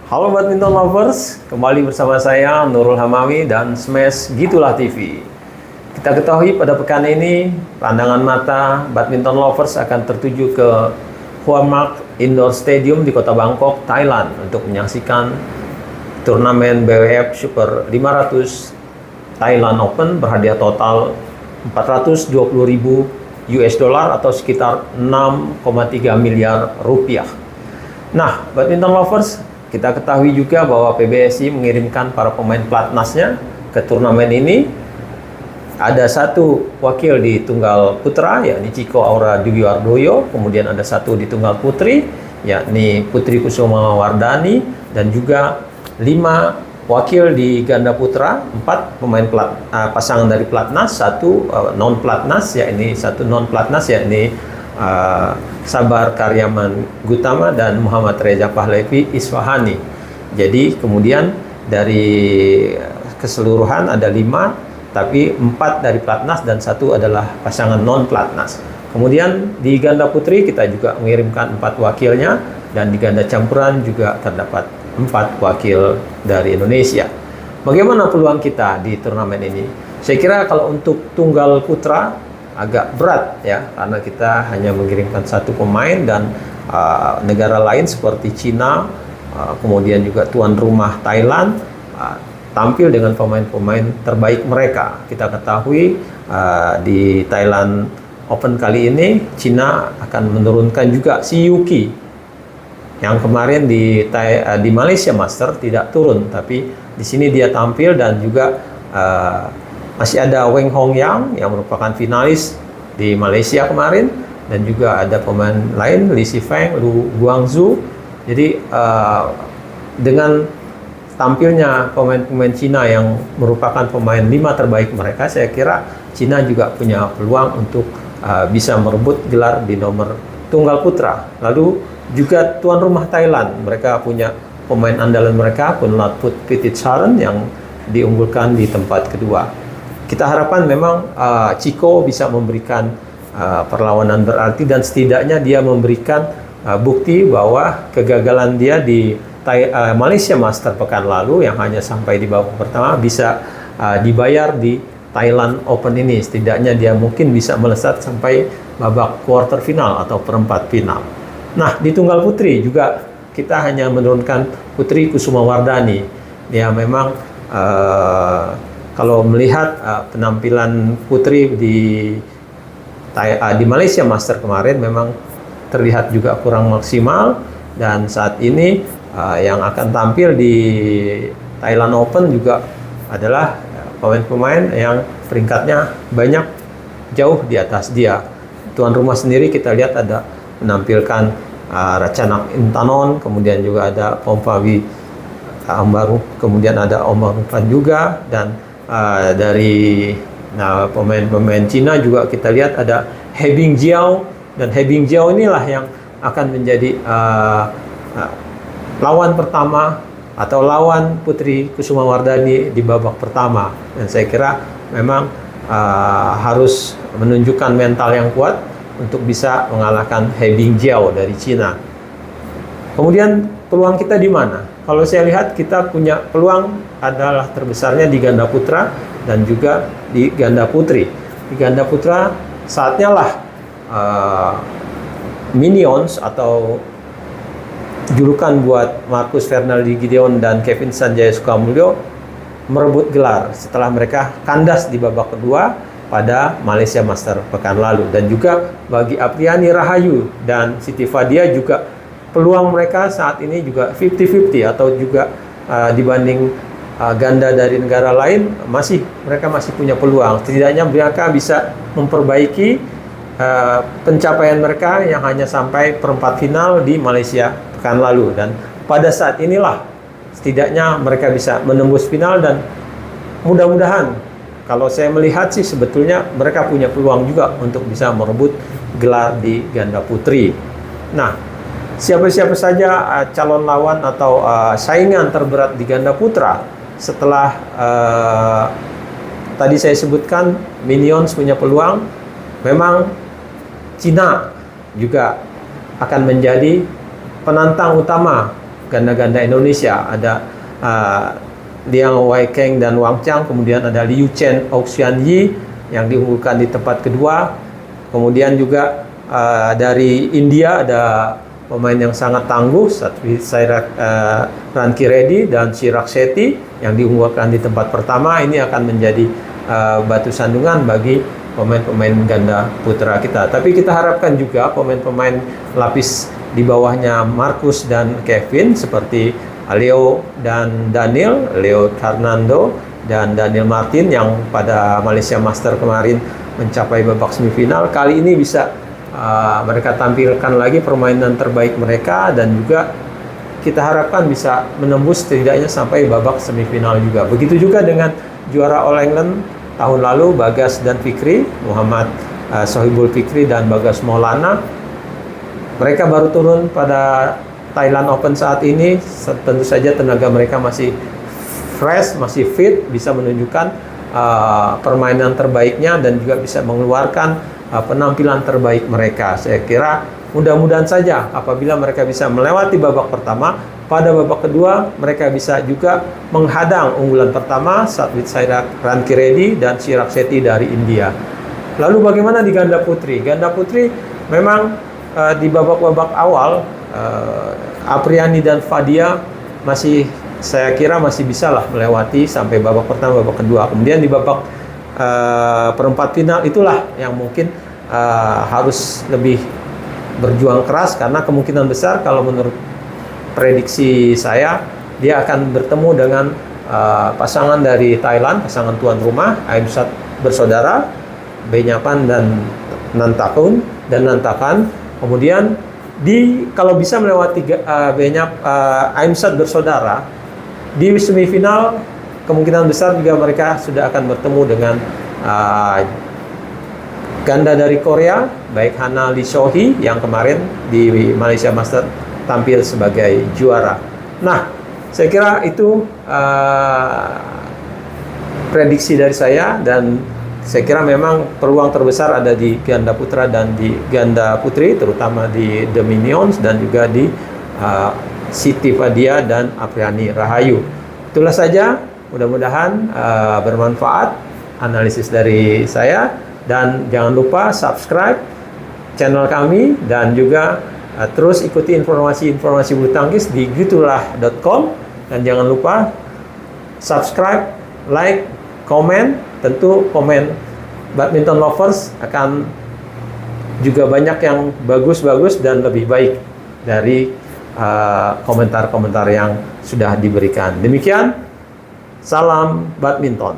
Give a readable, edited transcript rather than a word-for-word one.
Halo badminton lovers, kembali bersama saya Nurul Hamawi dan Smash Gitulah TV. Kita ketahui pada pekan ini pandangan mata badminton lovers akan tertuju ke Hua Mak Indoor Stadium di kota Bangkok, Thailand untuk menyaksikan turnamen BWF Super 500 Thailand Open berhadiah total 420.000 US dollar atau sekitar 6,3 miliar rupiah. Nah, badminton lovers, kita ketahui juga bahwa PBSI mengirimkan para pemain pelatnasnya ke turnamen ini. Ada satu wakil di tunggal putra, yakni Chico Aura Dwi Wardoyo. Kemudian ada satu di tunggal putri, yakni Putri Kusuma Wardani. Dan juga 5 wakil di ganda putra, 4 pemain pasangan dari pelatnas, satu non pelatnas, yakni Sabar Karyaman Gutama dan Muhammad Reza Pahlavi Isfahani. Jadi kemudian dari keseluruhan ada 5, tapi 4 dari pelatnas dan 1 adalah pasangan non pelatnas. Kemudian di ganda putri kita juga mengirimkan 4 wakilnya, dan di ganda campuran juga terdapat 4 wakil dari Indonesia. Bagaimana peluang kita di turnamen ini? Saya kira kalau untuk tunggal putra agak berat ya, karena kita hanya mengirimkan 1 pemain dan negara lain seperti Cina, kemudian juga tuan rumah Thailand tampil dengan pemain-pemain terbaik mereka. Kita ketahui di Thailand Open kali ini Cina akan menurunkan juga si Yuki yang kemarin di Malaysia Master tidak turun, tapi di sini dia tampil. Dan juga masih ada Weng Hong Yang yang merupakan finalis di Malaysia kemarin, dan juga ada pemain lain Li Sifeng, Lu Guangzhou. Jadi dengan tampilnya pemain-pemain Cina yang merupakan pemain 5 terbaik mereka, saya kira Cina juga punya peluang untuk bisa merebut gelar di nomor tunggal putra. Lalu juga tuan rumah Thailand, mereka punya pemain andalan mereka, Punlatput Pititsaran yang diunggulkan di tempat kedua. Kita harapkan memang Chico bisa memberikan perlawanan berarti, dan setidaknya dia memberikan bukti bahwa kegagalan dia di Malaysia Master pekan lalu yang hanya sampai di babak pertama bisa dibayar di Thailand Open ini. Setidaknya dia mungkin bisa melesat sampai babak quarter final atau perempat final. Nah, di tunggal putri juga kita hanya menurunkan Putri Kusuma Wardani. Dia memang kalau melihat penampilan putri di Malaysia Master kemarin memang terlihat juga kurang maksimal, dan saat ini yang akan tampil di Thailand Open juga adalah pemain-pemain yang peringkatnya banyak jauh di atas dia. Tuan rumah sendiri kita lihat ada menampilkan Ratchanak Intanon, kemudian juga ada Pompawi Ambaru, kemudian ada Omar Rufan juga, dan dari pemain-pemain Cina juga kita lihat ada He Bingjiao, dan He Bingjiao inilah yang akan menjadi lawan pertama atau lawan Putri Kusuma Wardani di babak pertama. Dan saya kira memang harus menunjukkan mental yang kuat untuk bisa mengalahkan He Bingjiao dari Cina. Kemudian peluang kita di mana? Kalau saya lihat kita punya peluang adalah terbesarnya di ganda putra dan juga di ganda putri. Di ganda putra saatnya lah Minions atau julukan buat Marcus Fernaldi Gideon dan Kevin Sanjaya Sukamulyo merebut gelar setelah mereka kandas di babak kedua pada Malaysia Master pekan lalu. Dan juga bagi Apriani Rahayu dan Siti Fadia juga peluang mereka saat ini juga 50-50 atau juga dibanding ganda dari negara lain mereka masih punya peluang. Setidaknya mereka bisa memperbaiki pencapaian mereka yang hanya sampai perempat final di Malaysia pekan lalu, dan pada saat inilah setidaknya mereka bisa menembus final. Dan mudah-mudahan, kalau saya melihat sih sebetulnya mereka punya peluang juga untuk bisa merebut gelar di ganda putri. Nah, siapa-siapa saja calon lawan atau saingan terberat di ganda putra setelah tadi saya sebutkan Minions punya peluang. Memang Cina juga akan menjadi penantang utama ganda-ganda Indonesia. Ada Liang Weikeng dan Wang Chang, kemudian ada Liu Chen, Oxian Yi yang diunggulkan di tempat kedua. Kemudian juga dari India ada pemain yang sangat tangguh, Satyajit Rankireddy dan Chirag Shetty yang diunggulkan di tempat pertama. Ini akan menjadi batu sandungan bagi pemain-pemain ganda putra kita. Tapi kita harapkan juga pemain-pemain lapis di bawahnya Marcus dan Kevin seperti Leo dan Daniel, Leo Fernando dan Daniel Martin yang pada Malaysia Master kemarin mencapai babak semifinal, kali ini bisa mereka tampilkan lagi permainan terbaik mereka, dan juga kita harapkan bisa menembus setidaknya sampai babak semifinal juga. Begitu juga dengan juara All England tahun lalu, Bagas dan Fikri, Muhammad Sohibul Fikri dan Bagas Maulana. Mereka baru turun pada Thailand Open saat ini. Tentu saja tenaga mereka masih fresh, masih fit, bisa menunjukkan permainan terbaiknya dan juga bisa mengeluarkan penampilan terbaik mereka. Saya kira mudah-mudahan saja apabila mereka bisa melewati babak pertama, pada babak kedua mereka bisa juga menghadang unggulan pertama Satyajit Rankireddy dan Chirag Shetty dari India. Lalu bagaimana di ganda putri? Ganda putri memang di babak-babak awal Apriani dan Fadia masih, saya kira masih bisa lah melewati sampai babak pertama, babak kedua. Kemudian di babak perempat final itulah yang mungkin harus lebih berjuang keras, karena kemungkinan besar kalau menurut prediksi saya dia akan bertemu dengan pasangan dari Thailand, pasangan tuan rumah Aimsat bersaudara, Benyapan dan Nantakan. Kemudian kalau bisa melewati Aimsat bersaudara di semifinal, kemungkinan besar juga mereka sudah akan bertemu dengan ganda dari Korea, baik Hana Lee Sohee yang kemarin di Malaysia Master tampil sebagai juara. Nah, saya kira itu prediksi dari saya, dan saya kira memang peluang terbesar ada di ganda putra dan di ganda putri, terutama di The Minions dan juga di Siti Fadia dan Apriani Rahayu. Itulah saja, mudah-mudahan bermanfaat analisis dari saya, dan jangan lupa subscribe channel kami dan juga terus ikuti informasi-informasi bulu tangkis di gitulah.com, dan jangan lupa subscribe, like, komen. Tentu komen Badminton Lovers akan juga banyak yang bagus-bagus dan lebih baik dari komentar-komentar yang sudah diberikan. Demikian, salam badminton.